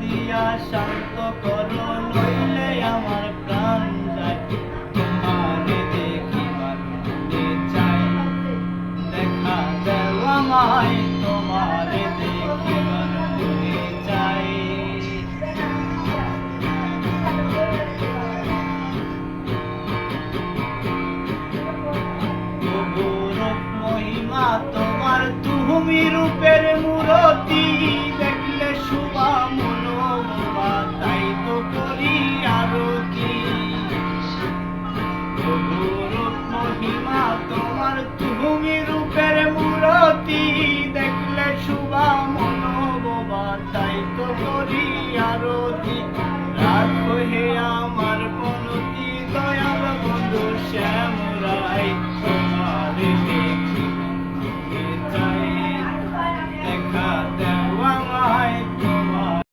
দিয়া শান্ত করো, নইলে আমার প্রাণ যায়। তোমারে দেখিবার মনে চাই, দেখা দাও আমায়, তোমারে দেখিবার মনে চাই। মহিমা তোমার, তুমি রূপের মূরতি, দেখলে শুভা মনোমা, তাই তো করি আরতি। রূপ মহিমা তোমার, তুমি রূপের মূরতি, দেখলে শুভা মনোমা, তাই তো করি আরতি। রাখো হে